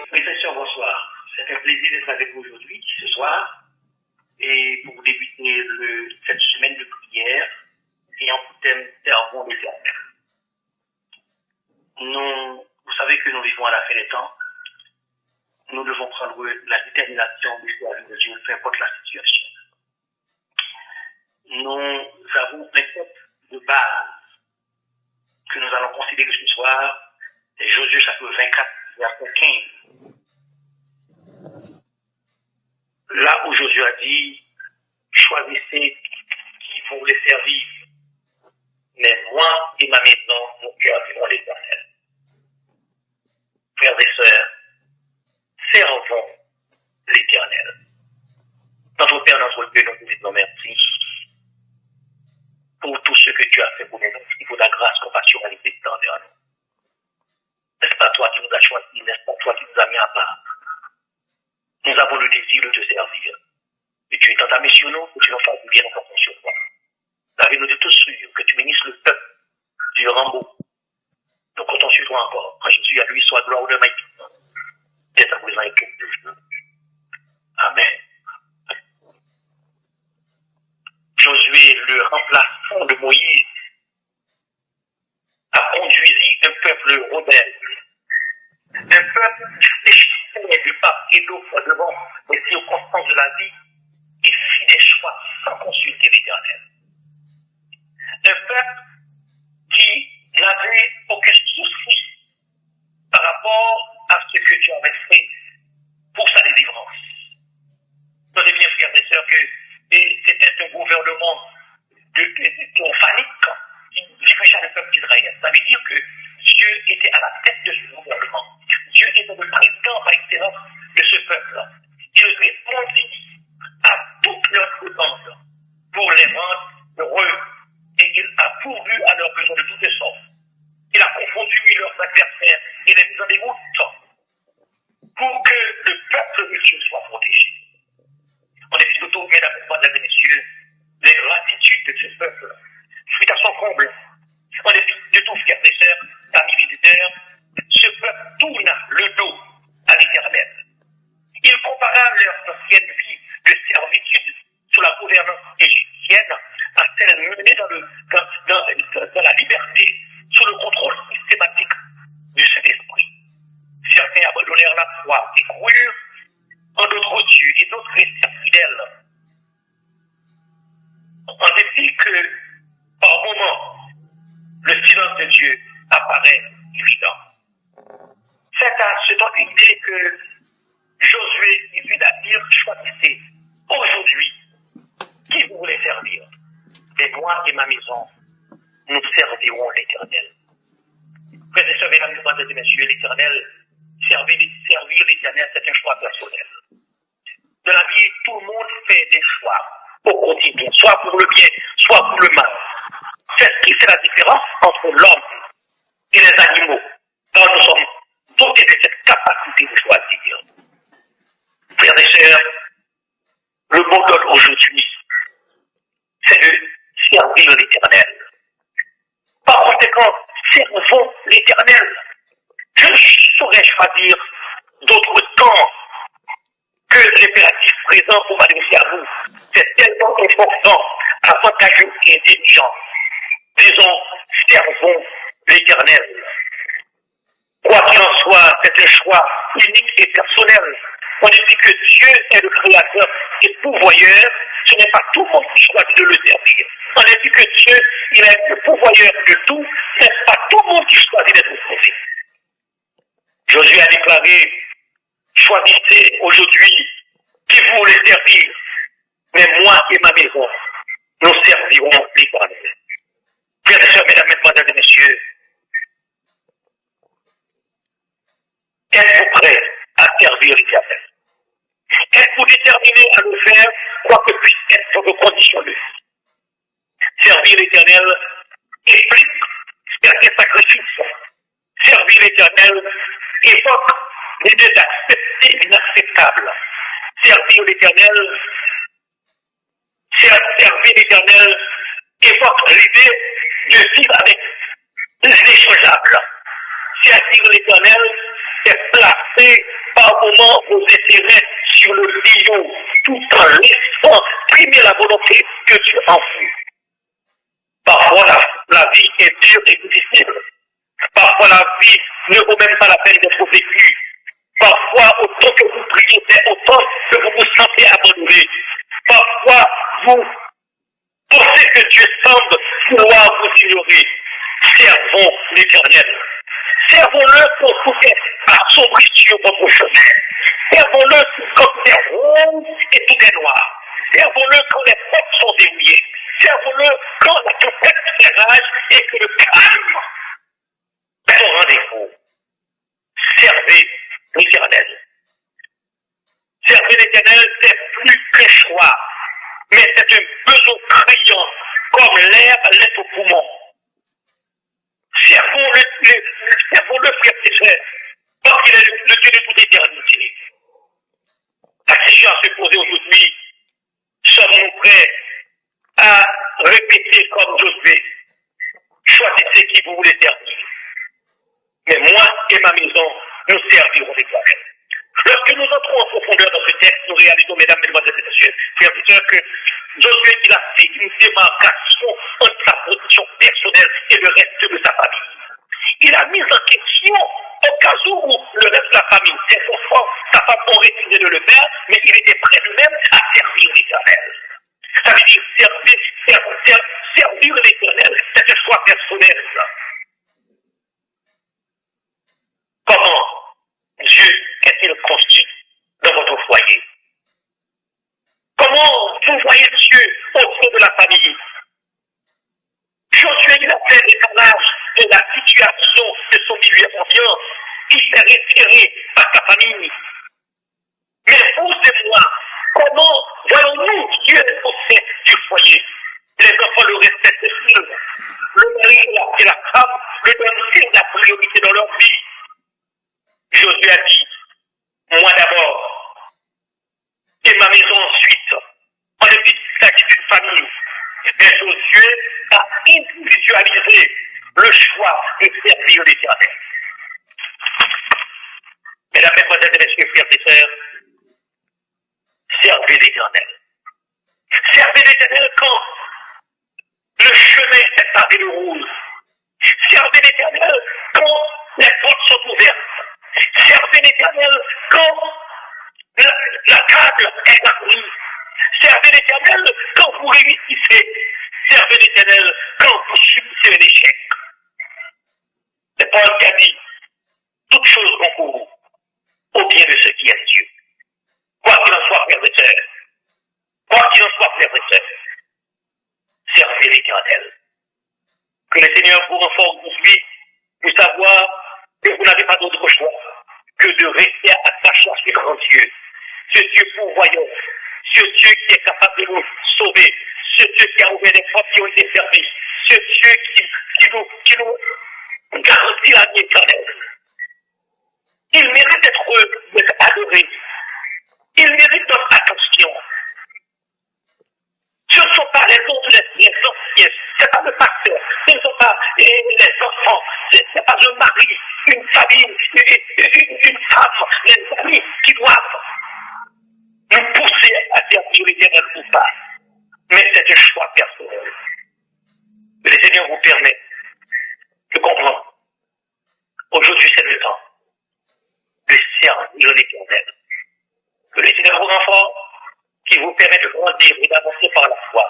Professeur, bonsoir. C'est un plaisir d'être avec vous aujourd'hui, ce soir, et pour débuter cette semaine de prière ayant pour thème Servons l'Éternel. Vous savez que nous vivons à la fin des temps. Nous devons prendre la détermination de servir Dieu, peu importe la situation. Nous avons un texte de base que nous allons considérer ce soir, c'est Josué chapitre 24, verset 15. Là où Josué a dit, choisissez qui vous voulez servir, mais moi et ma maison, nous servirons l'Éternel. Frères et sœurs, servons l'Éternel. Notre Père, notre Dieu, nous vous disons merci pour tout ce que tu as fait pour nous, et pour ta grâce, compassion et miséricorde envers nous. N'est-ce pas toi qui nous as choisis, n'est-ce pas toi qui nous as mis à part? Nous avons le désir de te servir. Et tu es entamé sur nous, que tu nous fasses bien, nous comptons sur toi. David nous dit tout sûr que tu bénisses le peuple du Rambo. Nous comptons sur toi encore. En Jésus, à lui soit gloire de maître. Dès à présent et tout le jour. Amen. Josué, le remplaçant de Moïse, a conduit un peuple rebelle. Un peuple échappé de part et d'autre devant les circonstances de la vie et fit des choix sans consulter l'Éternel. Un peuple qui n'avait aucun souci par rapport à ce que Dieu avait fait pour sa délivrance. Notez bien, frères et sœurs, que c'était un gouvernement prophanique qui dirigeait le peuple d'Israël. Ça veut dire que Dieu était à la tête de ce gouvernement. Dieu était le président par excellence de ce peuple. Il répondit à toutes leurs demandes pour les rendre heureux et il a pourvu à leurs besoins de toutes sortes. Il a confondu leurs adversaires et les mis en déroute pour que le peuple de Dieu soit protégé. On est plutôt, mesdames et messieurs, les gratitudes de ce peuple suite à son comble. On est de tout, frères et sœurs, amis visiteurs, ce peuple tourna le dos à l'Éternel. Il compara leur ancienne vie de servitude sous la gouvernance égyptienne à celle menée dans la liberté, sous le contrôle systématique du Saint-Esprit. Certains abandonnèrent la foi et crourent en d'autres dieux et d'autres restèrent fidèles. On dit que par moments, le silence de Dieu apparaît évident. C'est à cette idée que Josué lui a dit, choisissez aujourd'hui qui vous voulez servir. Et moi et ma maison, nous servirons l'Éternel. Frères et sœurs, mesdames et messieurs, l'Éternel, servir l'Éternel, c'est un choix personnel. Dans la vie, tout le monde fait des choix au quotidien, soit pour le bien, soit pour le mal. C'est ce qui fait la différence entre l'homme et les animaux. Quand nous sommes dotés de cette capacité de choisir. Frères et sœurs, le mot d'ordre aujourd'hui, c'est de servir l'Éternel. Par conséquent, servons l'Éternel. Je ne saurais choisir d'autres temps que l'impératif présent pour m'adresser à vous. C'est tellement important, avantageux et intelligent. Disons, servons l'Éternel. Quoi qu'il en soit, c'est un choix unique et personnel. On dit que Dieu est le créateur et pourvoyeur. Ce n'est pas tout le monde qui choisit de le servir. On dit que Dieu, il est le pourvoyeur de tout. Ce n'est pas tout le monde qui choisit d'être sauvé. Josué a déclaré, choisissez aujourd'hui qui vous voulez servir. Mais moi et ma maison, nous servirons l'Éternel. Frères et sœurs, mesdames et messieurs, êtes-vous prêts à servir l'Éternel? Êtes-vous déterminés à le faire, quoi que puisse être vos conditions de vie? Servir l'Éternel implique certains sacrifices. Servir l'Éternel évoque l'idée d'accepter l'inacceptable. Servir l'Éternel évoque l'idée de vivre avec l'Éternel est placé par moments vos intérêts sur le lion, tout en laissant primer la volonté que Dieu en fait. Parfois, la vie est dure et difficile. Parfois, la vie ne vaut même pas la peine d'être vécue. Parfois, autant que vous priez, c'est autant que vous vous sentez abandonné. Parfois, vous pensez que Dieu semble vouloir vous ignorer. Servons l'Éternel. Servons-le pour tout assombrir sur votre chemin. Servons-le quand c'est rouge et tout est noir. Servons-le quand les portes sont verrouillées. Servons-le quand la tempête fait rage et que le calme est au rendez-vous. Servez l'Éternel. Servir l'Éternel, c'est plus qu'un choix, mais c'est un besoin criant, comme l'air l'est au poumon. Servons-le, frère et frères, parce qu'il est le Dieu de toute éternité. La question à se poser aujourd'hui, sommes-nous prêts à répéter comme Josué, choisissez qui vous voulez servir. Mais moi et ma maison, nous servirons l'Éternel. Lorsque nous entrons en profondeur dans ce texte, nous réalisons, mesdames, mesdemoiselles et messieurs, frères et sœurs, que Josué, il a fait une démarcation entre sa position personnelle et le reste de sa famille. Il a mis en question, au cas où le reste de la famille, ses enfants, sa femme ont refusé de le faire, mais il était prêt lui-même à servir l'Éternel. Ça veut dire servir l'Éternel, c'est un choix personnel. Comment Dieu est-il conçu dans votre foyer? Comment vous voyez Dieu au sein de la famille? Josué, il a fait l'étalage de la situation de son milieu ambiant. Il s'est retiré par sa famille. Mais vous et moi, comment voyons-nous Dieu au sein du foyer? Les enfants le respectent, le mari et la femme le donnent la priorité dans leur vie. Josué a dit, moi d'abord, et ma maison ensuite. On ne dit qu'il s'agit d'une famille. Mais Josué a individualisé le choix de servir l'Éternel. Mesdames, mesdemoiselles et messieurs, frères et sœurs, servez l'Éternel. Servez l'Éternel quand le chemin est pavé de rouge. Servez l'Éternel quand les portes sont ouvertes. Servez l'Éternel quand la table est garnie. Servez l'Éternel quand vous réussissez. Servez l'Éternel quand vous subissez un échec. C'est Paul qui a dit, toutes choses concourent au bien de ceux qui aiment Dieu. Quoi qu'il en soit, frères et sœurs, quoi qu'il en soit, frères et sœurs, servez l'Éternel. Que le Seigneur vous renforce aujourd'hui pour savoir que vous n'avez pas d'autre choix que de rester attaché à ce grand Dieu. Ce Dieu pourvoyant, ce Dieu qui est capable de nous sauver, ce Dieu qui a ouvert les portes qui ont été fermées, ce Dieu qui nous garantit la vie éternelle. Il mérite d'être adoré. Il mérite notre attention. Ce ne sont pas les autres, les anciens, ce n'est pas le pasteur, ce ne sont pas les enfants, ce n'est pas un mari, une famille, une femme, les amis qui doivent nous pousser à servir l'Éternel ou pas. Mais c'est un choix personnel. Que le Seigneur vous permet de comprendre. Aujourd'hui, c'est le temps de servir l'Éternel. Que le Seigneur vous renforce, qui vous permet de grandir et d'avancer par la foi.